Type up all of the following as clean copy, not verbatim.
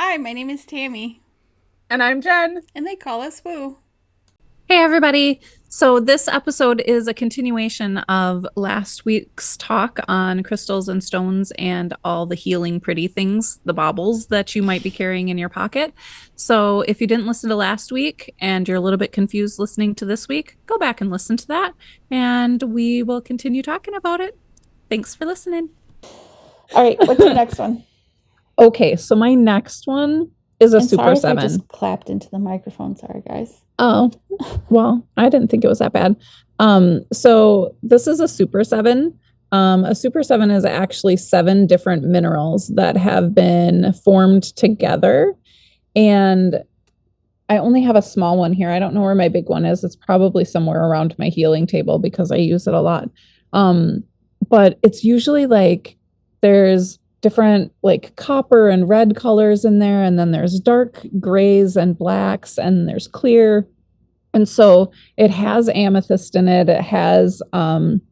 Hi, my name is Tammy, And I'm Jen. and they call us Woo. Hey, everybody. So, this episode is a continuation of last week's talk on crystals and stones and all the healing pretty things, the baubles that you might be carrying in your pocket. So, if you didn't listen to last week and you're a little bit confused listening to this week, go back and listen to that, and we will continue talking about it. Thanks for listening. All right, what's your next one? Okay, so my next one is a And Super sorry if I 7. just clapped into the microphone. Sorry, guys. Oh, well, I didn't think it was that bad. So this is a Super 7. A Super 7 is actually 7 different minerals that have been formed together. And I only have a small one here. I don't know where my big one is. It's probably somewhere around my healing table because I use it a lot. But it's usually like there's different like copper and red colors in there, and then there's dark grays and blacks, and there's clear. And so it has amethyst in it. It has rutile,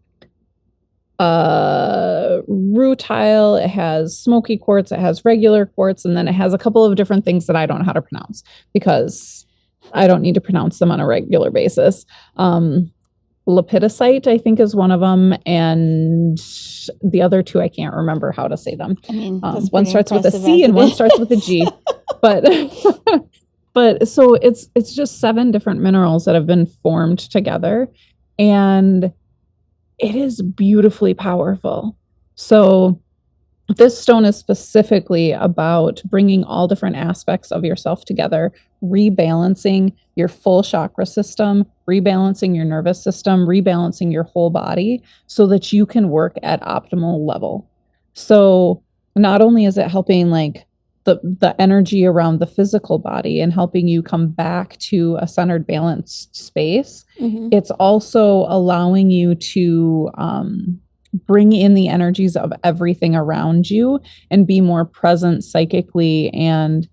it has smoky quartz, it has regular quartz, and then it has a couple of different things that I don't know how to pronounce because I don't need to pronounce them on a regular basis. Lepidosite, I think, is one of them, and the other two I can't remember how to say them. I mean, One starts with a C and one starts with a G. But but so it's just 7 different minerals that have been formed together, and it is beautifully powerful. So this stone is specifically about bringing all different aspects of yourself together, rebalancing your full chakra system, rebalancing your nervous system, rebalancing your whole body so that you can work at optimal level. So not only is it helping like the energy around the physical body and helping you come back to a centered, balanced space, it's also allowing you to bring in the energies of everything around you and be more present psychically and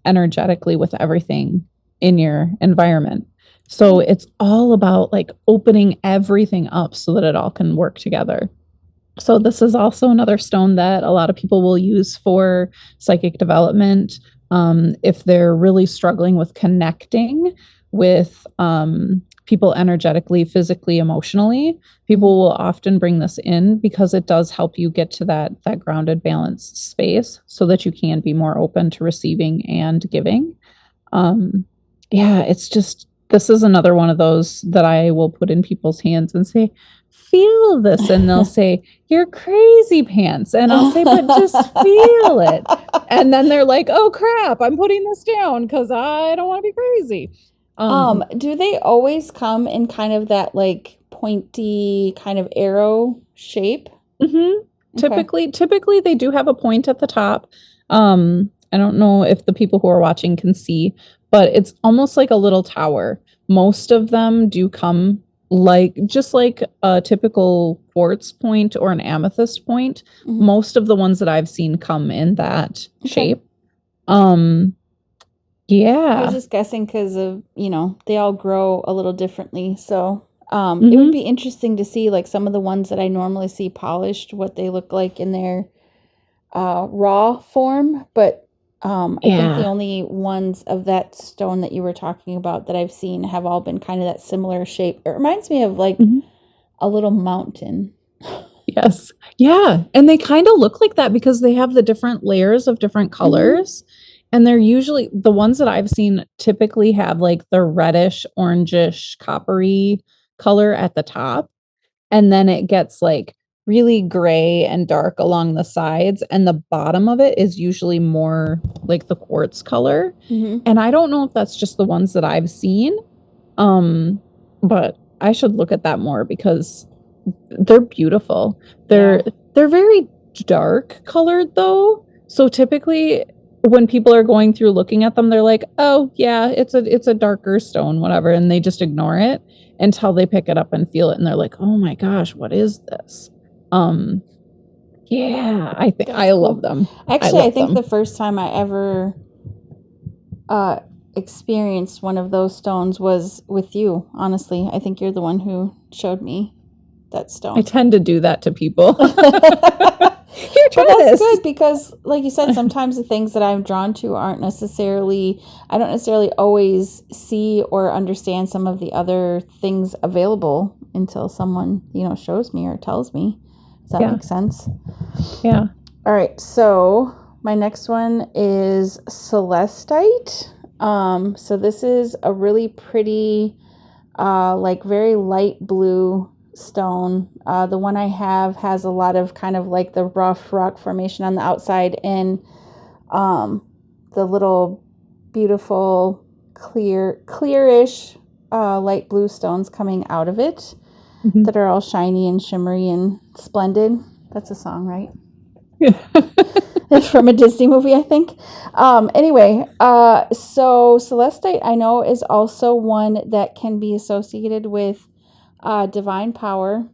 energetically with everything in your environment. So it's all about like opening everything up so that it all can work together. So this is also another stone that a lot of people will use for psychic development. If they're really struggling with connecting with people energetically, physically, emotionally, people will often bring this in because it does help you get to that grounded, balanced space so that you can be more open to receiving and giving. Yeah, it's just, this is another one of those that I will put in people's hands and say, feel this. And they'll say, you're crazy pants. And I'll say, but just feel it. And then they're like, oh crap, I'm putting this down because I don't want to be crazy. Do they always come in kind of that like pointy kind of arrow shape? Okay. Typically they do have a point at the top. I don't know if the people who are watching can see, but it's almost like a little tower. Most of them do come like just like a typical quartz point or an amethyst point. Most of the ones that I've seen come in that shape. Yeah. I was just guessing because of, they all grow a little differently. So it would be interesting to see like some of the ones that I normally see polished, what they look like in their raw form. But I think the only ones of that stone that you were talking about that I've seen have all been kind of that similar shape. It reminds me of like a little mountain. Yes. Yeah. And they kind of look like that because they have the different layers of different colors. And they're usually, the ones that I've seen typically have like the reddish, orangish, coppery color at the top. And then it gets like really gray and dark along the sides. And the bottom of it is usually more like the quartz color. And I don't know if that's just the ones that I've seen. But I should look at that more because they're beautiful. They're very dark colored though. So typically when people are going through looking at them, they're like, oh yeah, it's a darker stone, whatever. And they just ignore it until they pick it up and feel it. And they're like, oh my gosh, what is this? Yeah, I think I love them. Actually, I think the first time I ever experienced one of those stones was with you. Honestly, I think you're the one who showed me that stone. I tend to do that to people. Here, But try that's this. good because, like you said, sometimes the things that I'm drawn to aren't necessarily, I don't necessarily always see or understand some of the other things available until someone, shows me or tells me. Does that Yeah. make sense? Yeah. All right. So my next one is Celestite. So this is a really pretty, like very light blue stone. The one I have has a lot of kind of like the rough rock formation on the outside and the little beautiful clearish light blue stones coming out of it Mm-hmm. that are all shiny and shimmery and splendid. That's a song, right? Yeah. It's from a Disney movie, I think. Anyway, so Celestite I know is also one that can be associated with divine power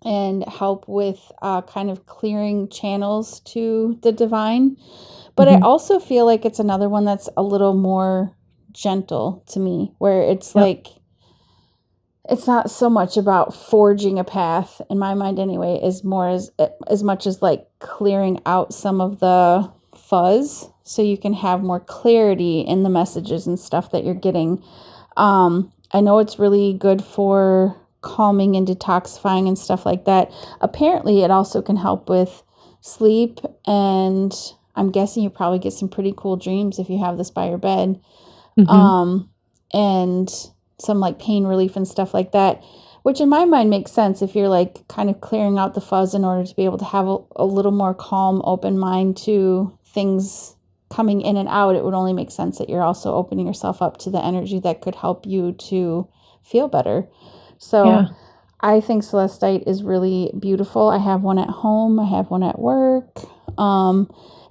and help with kind of clearing channels to the divine. But I Mm-hmm. also feel like it's another one that's a little more gentle to me, where it's Yep. like, it's not so much about forging a path in my mind anyway, as much as like clearing out some of the fuzz so you can have more clarity in the messages and stuff that you're getting. I know it's really good for calming and detoxifying and stuff like that. Apparently it also can help with sleep, and I'm guessing you probably get some pretty cool dreams if you have this by your bed. Mm-hmm. And some like pain relief and stuff like that, which in my mind makes sense if you're like kind of clearing out the fuzz in order to be able to have a little more calm, open mind to things coming in and out. It would only make sense that you're also opening yourself up to the energy that could help you to feel better. So Yeah. I think Celestite is really beautiful. I have one at home. I have one at work.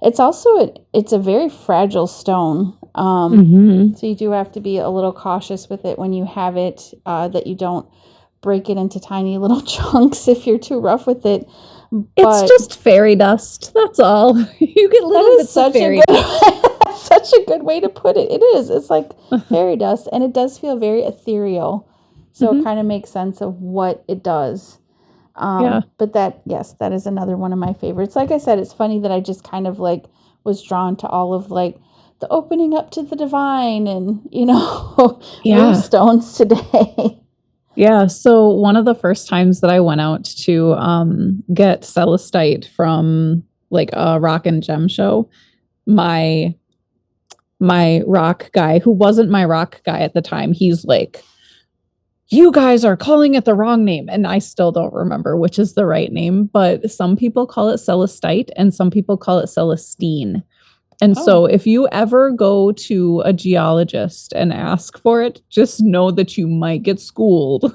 It's also it's a very fragile stone. Mm-hmm. So you do have to be a little cautious with it when you have it, that you don't break it into tiny little chunks if you're too rough with it. It's But just fairy dust. That's all. You get that little is bits of such a fairy good such a good way to put it. It is. It's like fairy dust, and it does feel very ethereal. So it Mm-hmm. kind of makes sense of what it does. Yeah. But that is another one of my favorites. Like I said, it's funny that I just kind of like was drawn to all of like the opening up to the divine and, blue Yeah. stones today. Yeah. So one of the first times that I went out to get Celestite from like a rock and gem show, my rock guy, who wasn't my rock guy at the time, he's like, you guys are calling it the wrong name. And I still don't remember which is the right name, but some people call it Celestite and some people call it Celestine. And so Oh, if you ever go to a geologist and ask for it, just know that you might get schooled.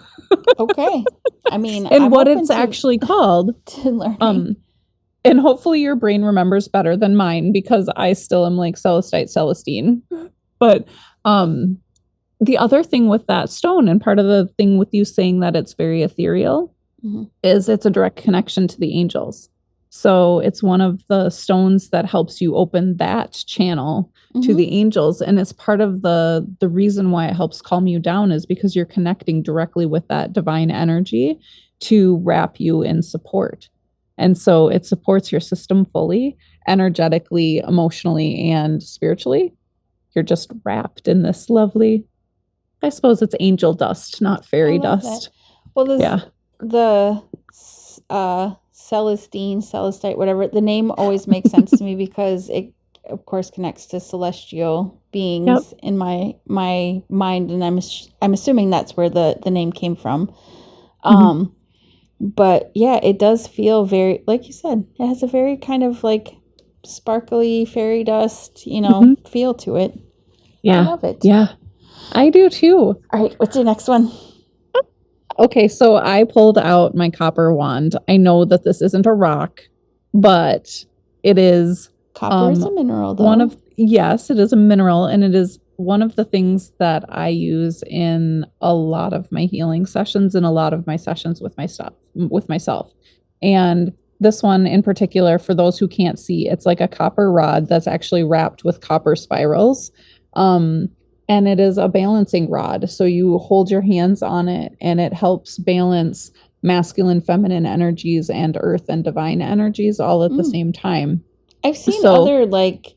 okay. I mean, And I'm what open it's actually called. to learning. Um, and hopefully your brain remembers better than mine because I still am like Celestite, Celestine. But the other thing with that stone, and part of the thing with you saying that it's very ethereal, Mm-hmm. is it's a direct connection to the angels. So it's one of the stones that helps you open that channel to Mm-hmm. the angels. And it's part of the reason why it helps calm you down is because you're connecting directly with that divine energy to wrap you in support. And so it supports your system fully, energetically, emotionally, and spiritually. You're just wrapped in this lovely, I suppose it's angel dust, not I fairy love that. dust. Well, Yeah. the Celestine, Celestite, whatever, the name always makes sense to me because it, of course, connects to celestial Yep. beings in my mind, and I'm assuming that's where the name came from. Mm-hmm. Um, but yeah, it does feel very, like you said, it has a very kind of like sparkly fairy dust, Mm-hmm. feel to it. I Yeah. love it. Yeah. I do too. All right, what's your next one? Okay, so I pulled out my copper wand. I know that this isn't a rock, but it is Copper is a mineral, one though. of, yes, it is a mineral, and it is one of the things that I use in a lot of my healing sessions and a lot of my sessions with myself. And this one in particular, for those who can't see, it's like a copper rod that's actually wrapped with copper spirals. And it is a balancing rod. So you hold your hands on it and it helps balance masculine, feminine energies and earth and divine energies all at the same time. I've seen other like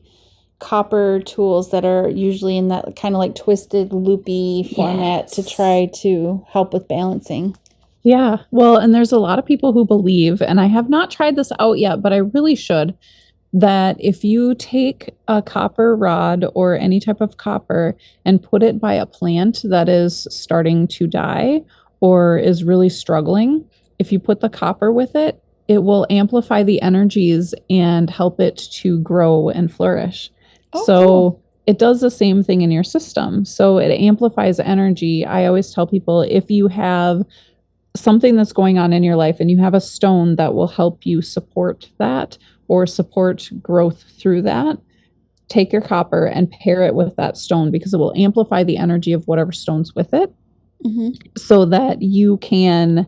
copper tools that are usually in that kind of like twisted loopy format to try to help with balancing. Yeah. Well, and there's a lot of people who believe, and I have not tried this out yet, but I really should, that if you take a copper rod or any type of copper and put it by a plant that is starting to die or is really struggling, if you put the copper with it, it will amplify the energies and help it to grow and flourish. Cool. It does the same thing in your system. So it amplifies energy. I always tell people, if you have something that's going on in your life and you have a stone that will help you support that or support growth through that, take your copper and pair it with that stone, because it will amplify the energy of whatever stone's with it, so that you can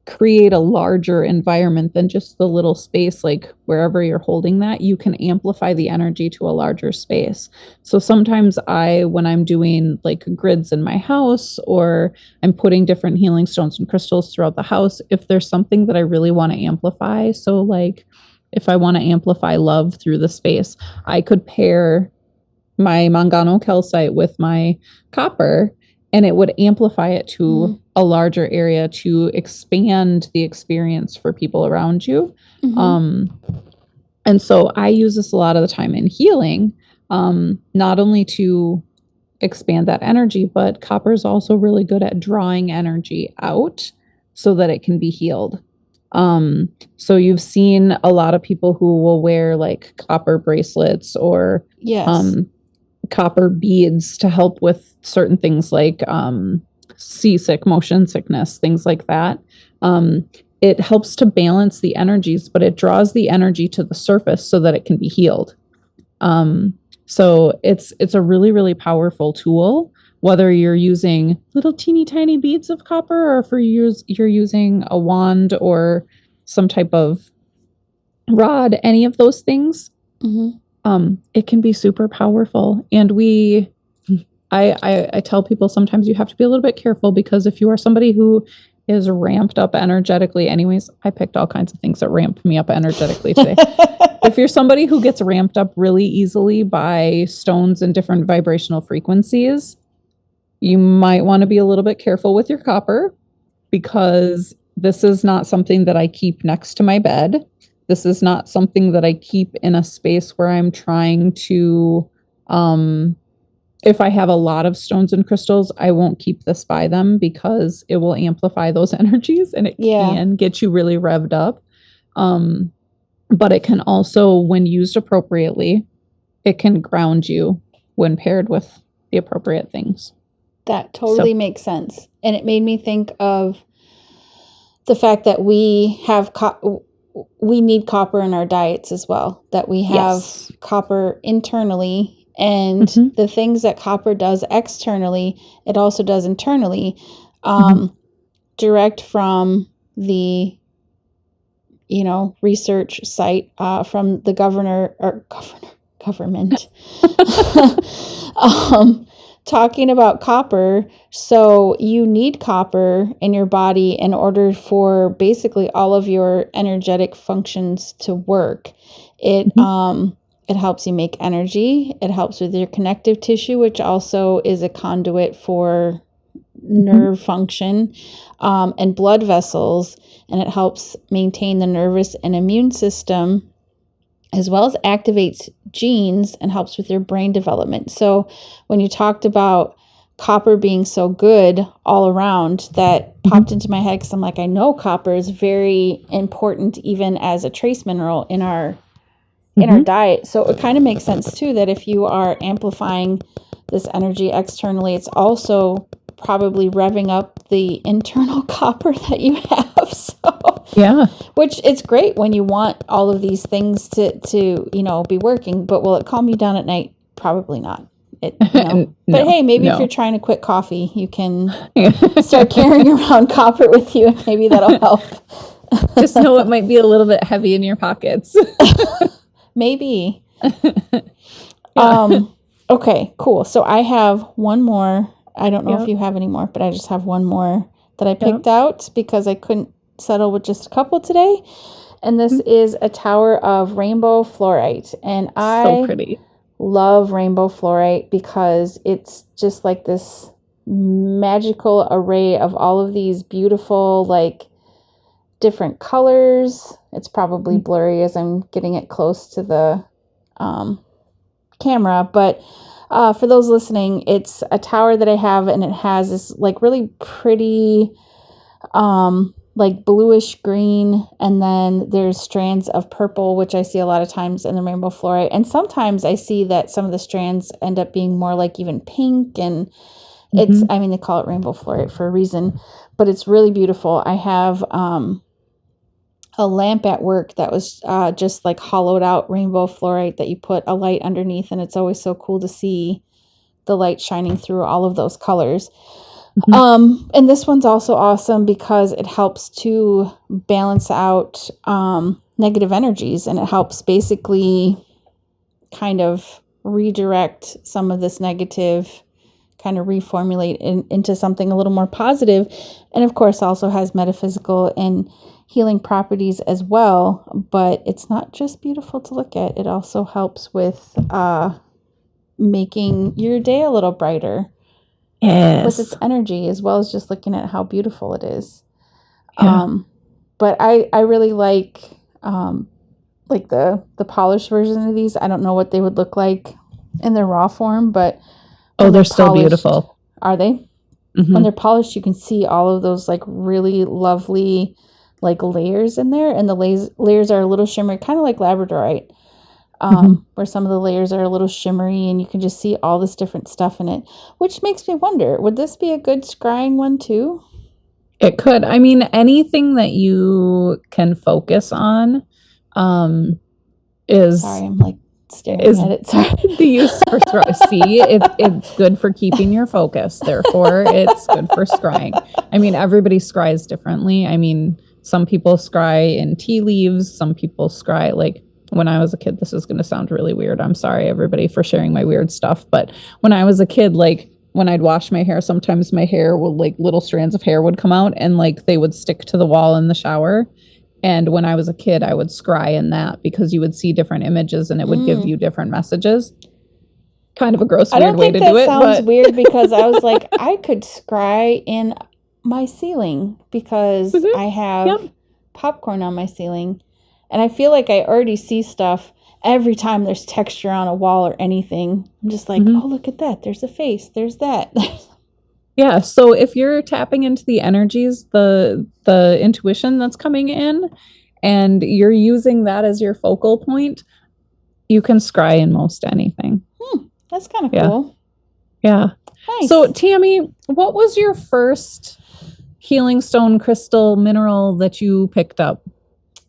create a larger environment than just the little space. Like wherever you're holding that, you can amplify the energy to a larger space. So sometimes when I'm doing like grids in my house, or I'm putting different healing stones and crystals throughout the house, if there's something that I really want to amplify, so like if I want to amplify love through the space, I could pair my Mangano calcite with my copper, and it would amplify it to a larger area to expand the experience for people around you. And so I use this a lot of the time in healing, not only to expand that energy, but copper is also really good at drawing energy out so that it can be healed. So you've seen a lot of people who will wear like copper bracelets or copper beads to help with certain things like seasick, motion sickness, things like that. It helps to balance the energies, but it draws the energy to the surface so that it can be healed. So it's a really, really powerful tool, whether you're using little teeny tiny beads of copper, or if you're using a wand or some type of rod, any of those things. It can be super powerful. And I tell people sometimes you have to be a little bit careful, because if you are somebody who is ramped up energetically, anyways, I picked all kinds of things that ramped me up energetically today. If you're somebody who gets ramped up really easily by stones and different vibrational frequencies, you might want to be a little bit careful with your copper, because this is not something that I keep next to my bed. This is not something that I keep in a space where I'm trying to, if I have a lot of stones and crystals, I won't keep this by them, because it will amplify those energies and it can get you really revved up. But it can also, when used appropriately, it can ground you when paired with the appropriate things. That totally makes sense. And it made me think of the fact that we have we need copper in our diets as well, that we have copper internally, and the things that copper does externally, it also does internally, direct from the, research site, from the government, talking about copper. So you need copper in your body in order for basically all of your energetic functions to work. It helps you make energy. It helps with your connective tissue, which also is a conduit for nerve function, and blood vessels. And it helps maintain the nervous and immune system, as well as activates genes and helps with your brain development. So when you talked about copper being so good all around, that popped into my head, because I'm like, I know copper is very important even as a trace mineral in our diet. So it kind of makes sense too that if you are amplifying this energy externally, it's also probably revving up the internal copper that you have. So which it's great when you want all of these things to be working, but will it calm you down at night? Probably not. But hey, maybe if you're trying to quit coffee, you can start carrying around copper with you, and maybe that'll help. Just know it might be a little bit heavy in your pockets. Maybe. Okay, cool. So I have one more. I don't know if you have any more, but I just have one more that I picked out because I couldn't settle with just a couple today. And this is a tower of rainbow fluorite. And So pretty. love rainbow fluorite because it's just like this magical array of all of these beautiful, like, different colors. It's probably blurry as I'm getting it close to the camera, but for those listening, it's a tower that I have, and it has this like really pretty like bluish green, and then there's strands of purple, which I see a lot of times in the rainbow fluorite, and sometimes I see that some of the strands end up being more like even pink, and it's, I mean, they call it rainbow fluorite for a reason, but it's really beautiful. I have a lamp at work that was just like hollowed out rainbow fluorite that you put a light underneath, and it's always so cool to see the light shining through all of those colors. And this one's also awesome because it helps to balance out negative energies, and it helps basically kind of redirect some of this negative, kind of reformulate into something a little more positive. And of course also has metaphysical and healing properties as well, but it's not just beautiful to look at. It also helps with making your day a little brighter. Yes. With its energy, as well as just looking at how beautiful it is. Yeah. But I really like the polished version of these. I don't know what they would look like in their raw form, but they're still beautiful. Are they? When they're polished, you can see all of those like really lovely like layers in there, and the layers are a little shimmery, kind of like labradorite. Where some of the layers are a little shimmery, and you can just see all this different stuff in it, which makes me wonder, would this be a good scrying one too? It could. I mean, anything that you can focus on is... Sorry, I'm like staring at it. Sorry. The use for See, it's good for keeping your focus. Therefore, it's good for scrying. I mean, everybody scries differently. I mean, some people scry in tea leaves. Some people scry like... When I was a kid, this is going to sound really weird. I'm sorry, everybody, for sharing my weird stuff. But when I was a kid, like when I'd wash my hair, sometimes my hair would like little strands of hair would come out, and like they would stick to the wall in the shower. And when I was a kid, I would scry in that because you would see different images and it would give you different messages. Kind of a gross, weird way to do it. That sounds weird because I was like, I could scry in my ceiling because I have popcorn on my ceiling. And I feel like I already see stuff every time there's texture on a wall or anything. I'm just like, oh, look at that. There's a face. There's that. Yeah. So if you're tapping into the energies, the intuition that's coming in, and you're using that as your focal point, you can scry in most anything. That's kind of cool. Yeah. Nice. So Tammy, what was your first healing stone crystal mineral that you picked up?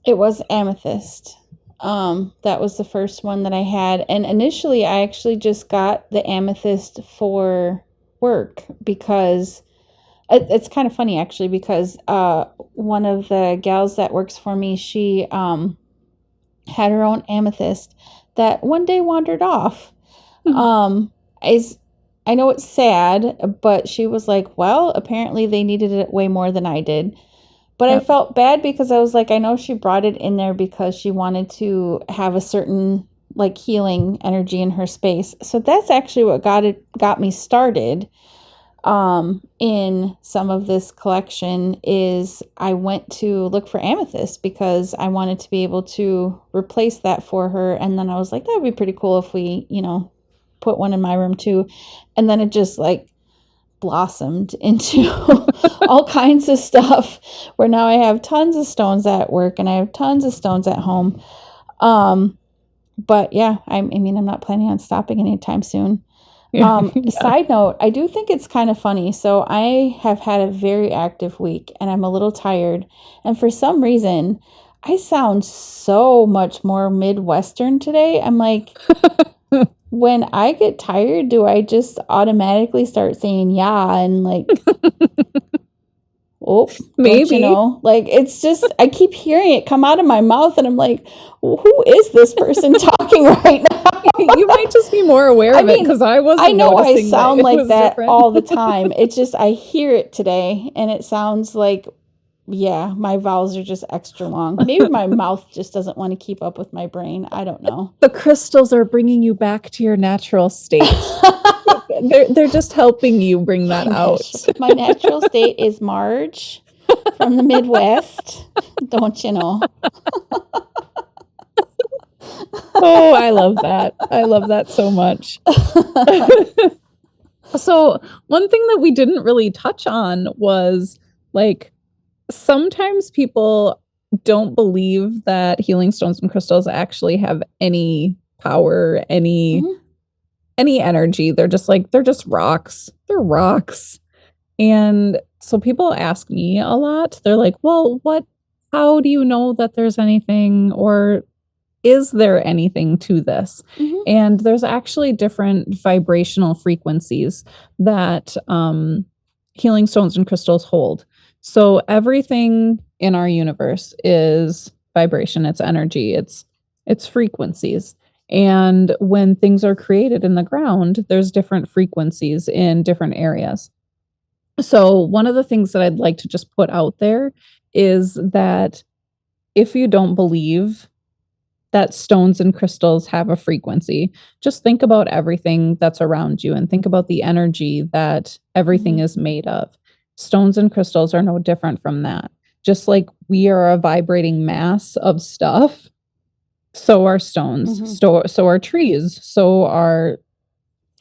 It was amethyst. That was the first one that I had. And initially, I actually just got the amethyst for work because it's kind of funny, actually, because one of the gals that works for me, she had her own amethyst that one day wandered off. I know it's sad, but she was like, well, apparently they needed it way more than I did. But I felt bad because I was like, I know she brought it in there because she wanted to have a certain like healing energy in her space. So that's actually what got me started in some of this collection. Is I went to look for amethyst because I wanted to be able to replace that for her. And then I was like, that would be pretty cool if we, put one in my room too. And then it just like blossomed into all kinds of stuff where now I have tons of stones at work and I have tons of stones at home. But yeah, I mean, I'm not planning on stopping anytime soon. Side note, I do think it's kind of funny. So I have had a very active week and I'm a little tired. And for some reason, I sound so much more Midwestern today. I'm like, when I get tired, do I just automatically start saying yeah and like, oh, maybe, like it's just, I keep hearing it come out of my mouth and I'm like, who is this person talking right now? You might just be more aware of it because I wasn't. I know I sound that like that different. all the time. It's just, I hear it today and it sounds like Yeah, my vowels are just extra long. Maybe my mouth just doesn't want to keep up with my brain. I don't know. The crystals are bringing you back to your natural state. They're just helping you bring that out. My natural state is Marge from the Midwest. Don't you know? Oh, I love that. I love that so much. So one thing that we didn't really touch on was like sometimes people don't believe that healing stones and crystals actually have any power, any energy. They're just rocks. They're rocks. And so people ask me a lot. They're like, "Well, how do you know that there's anything, or is there anything to this?" And there's actually different vibrational frequencies that healing stones and crystals hold. So everything in our universe is vibration, it's energy, it's frequencies. And when things are created in the ground, there's different frequencies in different areas. So one of the things that I'd like to just put out there is that if you don't believe that stones and crystals have a frequency, just think about everything that's around you and think about the energy that everything is made of. Stones and crystals are no different from that. Just like we are a vibrating mass of stuff, so are stones, so are trees, so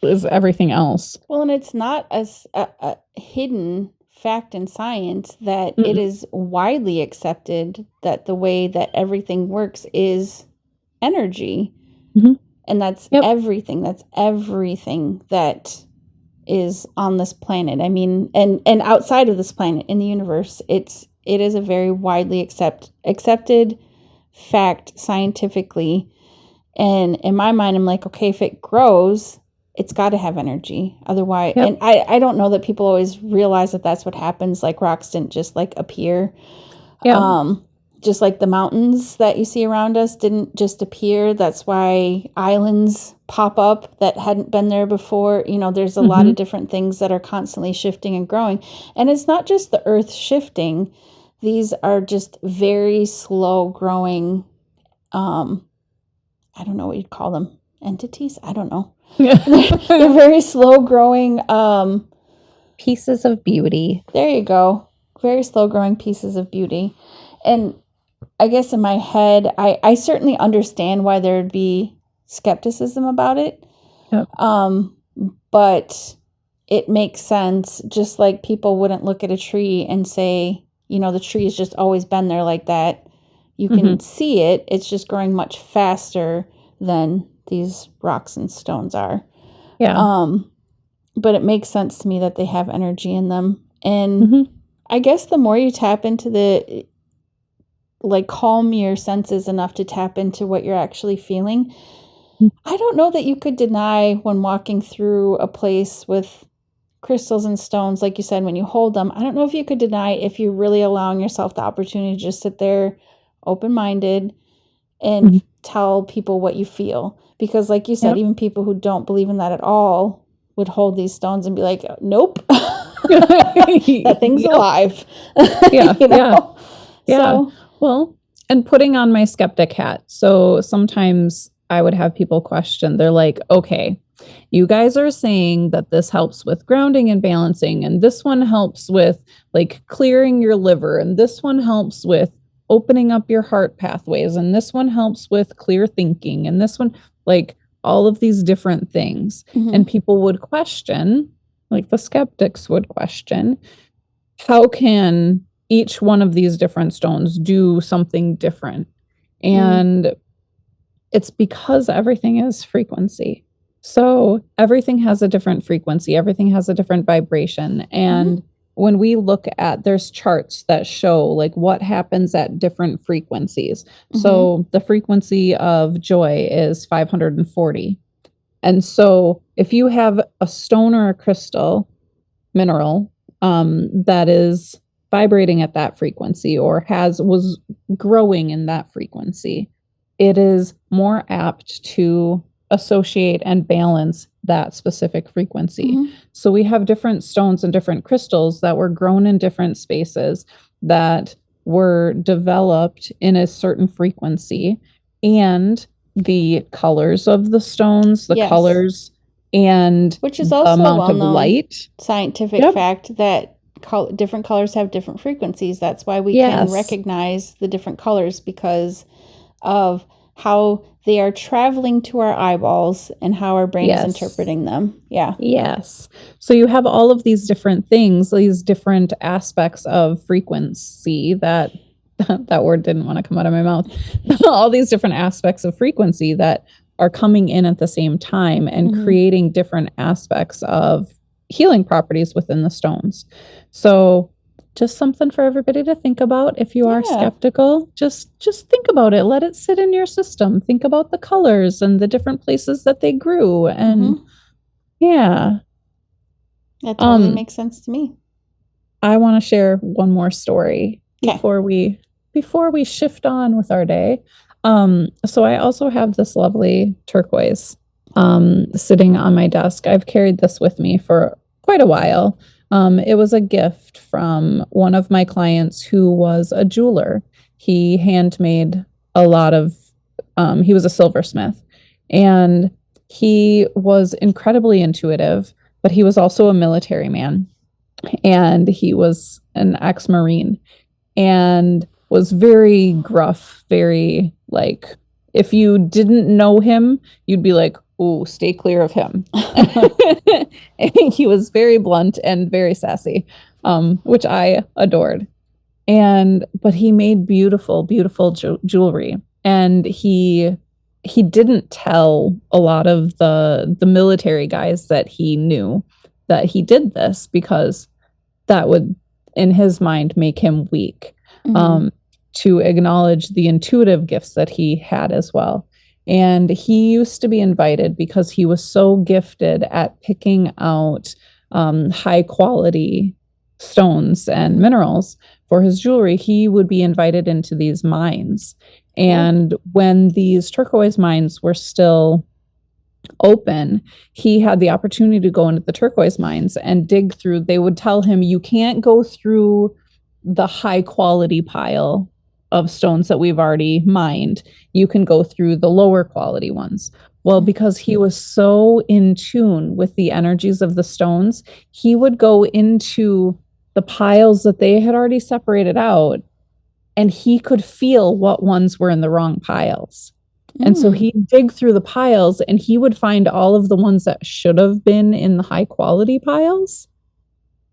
is everything else. Well, and it's not as a hidden fact in science that it is widely accepted that the way that everything works is energy. And that's everything. That's everything that is on this planet. I mean, and outside of this planet, in the universe, it is a very widely accepted fact scientifically. And in my mind, I'm like, okay, if it grows, it's got to have energy. Otherwise, and I don't know that people always realize that that's what happens. Like rocks didn't just like appear. Just like the mountains that you see around us didn't just appear. That's why islands pop up that hadn't been there before. You know, there's a lot of different things that are constantly shifting and growing. And it's not just the earth shifting. These are just very slow growing, I don't know what you'd call them. Entities? I don't know. They're very slow growing pieces of beauty. There you go. Very slow growing pieces of beauty. And I guess in my head, I certainly understand why there'd be skepticism about it. But it makes sense. Just like people wouldn't look at a tree and say, you know, the tree has just always been there like that. You can see it. It's just growing much faster than these rocks and stones are. But it makes sense to me that they have energy in them. And I guess the more you tap into calm your senses enough to tap into what you're actually feeling. I don't know that you could deny when walking through a place with crystals and stones, like you said, when you hold them, I don't know if you could deny if you're really allowing yourself the opportunity to just sit there open-minded and tell people what you feel. Because like you said, even people who don't believe in that at all would hold these stones and be like, nope, that thing's alive. You know? So, well, and putting on my skeptic hat. So sometimes I would have people question, they're like, okay, you guys are saying that this helps with grounding and balancing, and this one helps with like clearing your liver, and this one helps with opening up your heart pathways, and this one helps with clear thinking, and this one, like all of these different things. And people would question, like the skeptics would question, how can each one of these different stones do something different? And it's because everything is frequency. So everything has a different frequency. Everything has a different vibration. And when we look at, there's charts that show like what happens at different frequencies. So the frequency of joy is 540. And so if you have a stone or a crystal mineral that is vibrating at that frequency or was growing in that frequency, it is more apt to associate and balance that specific frequency. So we have different stones and different crystals that were grown in different spaces that were developed in a certain frequency, and the colors of the stones, the Yes. colors, and which is the also a amount of well-known light. scientific Yep. fact that different colors have different frequencies. That's why we can Yes. recognize the different colors, because of how they are traveling to our eyeballs and how our brain is Yes. interpreting them. Yeah. Yes. So you have all of these different things, these different aspects of frequency that that word didn't want to come out of my mouth. All these different aspects of frequency that are coming in at the same time and creating different aspects of healing properties within the stones. So just something for everybody to think about. If you are skeptical, just think about it. Let it sit in your system. Think about the colors and the different places that they grew. And yeah. That totally makes sense to me. I want to share one more story before we shift on with our day. So I also have this lovely turquoise sitting on my desk. I've carried this with me for quite a while. It was a gift from one of my clients who was a jeweler. He handmade a lot of, he was a silversmith, and he was incredibly intuitive, but he was also a military man, and he was an ex-Marine and was very gruff, very like, if you didn't know him, you'd be like, oh, stay clear of him. He was very blunt and very sassy, which I adored. But he made beautiful, beautiful jewelry. And he didn't tell a lot of the military guys that he knew that he did this, because that would, in his mind, make him weak, to acknowledge the intuitive gifts that he had as well. And he used to be invited, because he was so gifted at picking out high quality stones and minerals for his jewelry. He would be invited into these mines. And when these turquoise mines were still open, he had the opportunity to go into the turquoise mines and dig through. They would tell him, you can't go through the high quality pile of stones that we've already mined. You can go through the lower quality ones. Well, because he was so in tune with the energies of the stones, he would go into the piles that they had already separated out, and he could feel what ones were in the wrong piles. And so he'd dig through the piles, and he would find all of the ones that should have been in the high quality piles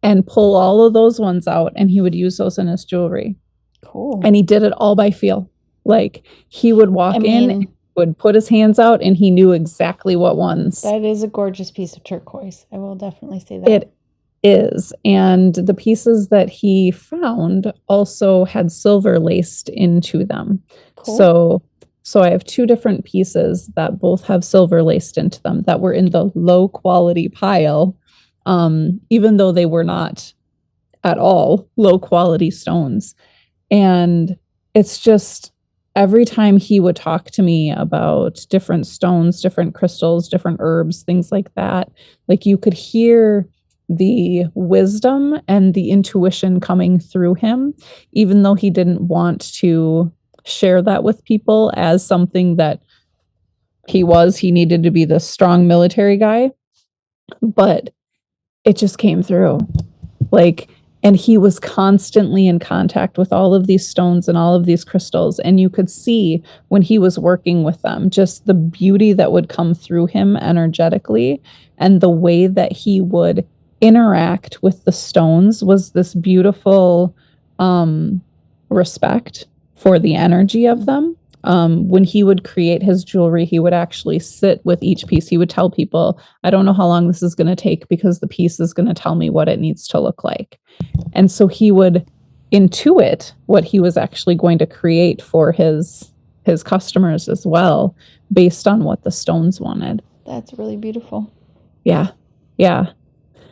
and pull all of those ones out, and he would use those in his jewelry. Cool. And he did it all by feel. Like, he would walk in, would put his hands out, and he knew exactly what ones. That is a gorgeous piece of turquoise. I will definitely say that. It is. And the pieces that he found also had silver laced into them. Cool. So I have two different pieces that both have silver laced into them that were in the low quality pile, even though they were not at all low quality stones. And it's just, every time he would talk to me about different stones, different crystals, different herbs, things like that, like, you could hear the wisdom and the intuition coming through him, even though he didn't want to share that with people as something that he needed to be the strong military guy, but it just came through. Like, and he was constantly in contact with all of these stones and all of these crystals, and you could see when he was working with them, just the beauty that would come through him energetically, and the way that he would interact with the stones was this beautiful respect for the energy of them. When he would create his jewelry, he would actually sit with each piece. He would tell people, I don't know how long this is going to take, because the piece is going to tell me what it needs to look like. And so he would intuit what he was actually going to create for his customers as well, based on what the stones wanted. That's really beautiful. Yeah. Yeah.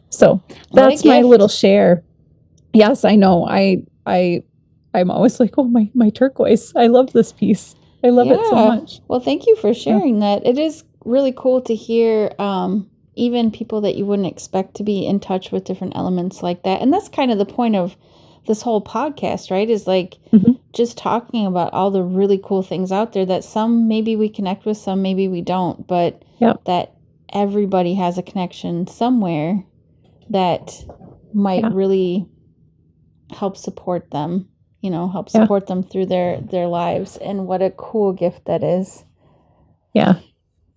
So that's my little share. Yes, I know. I'm always like, oh, my turquoise. I love this piece. I love it so much. Well, thank you for sharing that. It is really cool to hear even people that you wouldn't expect to be in touch with different elements like that. And that's kind of the point of this whole podcast, right? Is like Mhm. just talking about all the really cool things out there that some maybe we connect with, some maybe we don't, but Yep. that everybody has a connection somewhere that might really help support them, help support them through their lives. And what a cool gift that is. Yeah.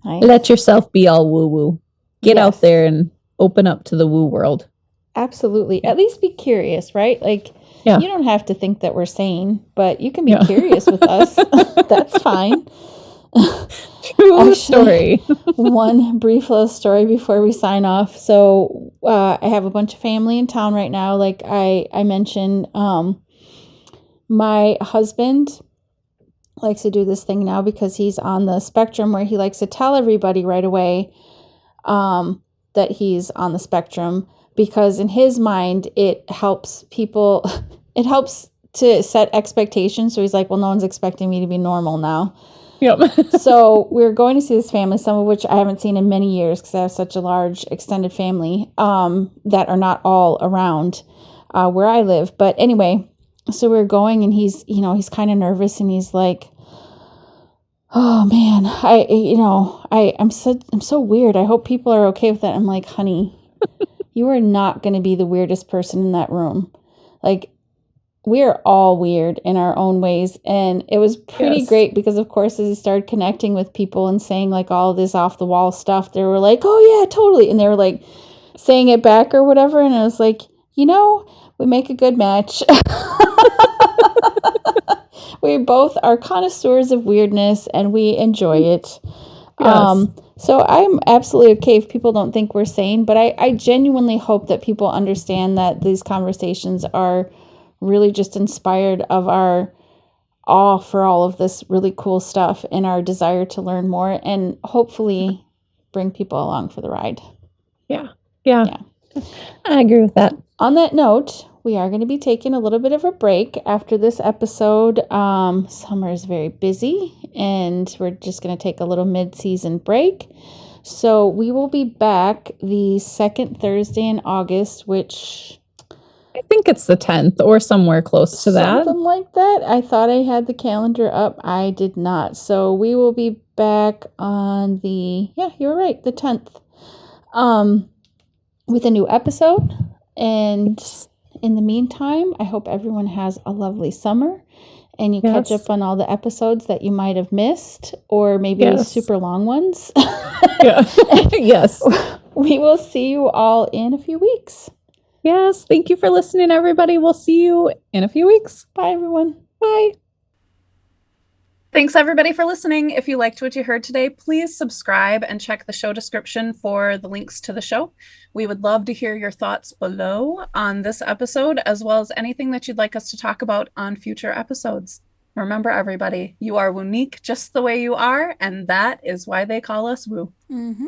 Nice. Let yourself be all woo-woo. Get out there and open up to the woo world. Absolutely. At least be curious, right? Like, you don't have to think that we're sane, but you can be curious with us. That's fine. True story. One brief little story before we sign off. So I have a bunch of family in town right now. Like I mentioned, my husband likes to do this thing now because he's on the spectrum where he likes to tell everybody right away that he's on the spectrum, because in his mind it helps people, it helps to set expectations. So he's like, well, no one's expecting me to be normal now. Yep. So we're going to see this family, some of which I haven't seen in many years because I have such a large extended family that are not all around where I live. But anyway, so we're going, and he's kind of nervous, and he's like, oh man, I'm so weird. I hope people are okay with that. I'm like, honey, you are not going to be the weirdest person in that room. Like, we are all weird in our own ways. And it was pretty great because, of course, as he started connecting with people and saying like all this off the wall stuff, they were like, oh yeah, totally. And they were like saying it back or whatever. And I was like, we make a good match. We both are connoisseurs of weirdness and we enjoy it. Yes. So I'm absolutely okay if people don't think we're sane, but I genuinely hope that people understand that these conversations are really just inspired of our awe for all of this really cool stuff and our desire to learn more and hopefully bring people along for the ride. Yeah. I agree with that. On that note, we are going to be taking a little bit of a break after this episode. Summer is very busy and we're just going to take a little mid-season break. So we will be back the second Thursday in August, which I think it's the 10th or somewhere close to that. Something like that. I thought I had the calendar up. I did not. So we will be back on you're right, the 10th, with a new episode. And in the meantime, I hope everyone has a lovely summer and you catch up on all the episodes that you might have missed, or maybe super long ones. Yes. We will see you all in a few weeks. Yes. Thank you for listening, everybody. We'll see you in a few weeks. Bye, everyone. Bye. Thanks, everybody, for listening. If you liked what you heard today, please subscribe and check the show description for the links to the show. We would love to hear your thoughts below on this episode, as well as anything that you'd like us to talk about on future episodes. Remember, everybody, you are unique just the way you are, and that is why they call us Woo. Mm-hmm.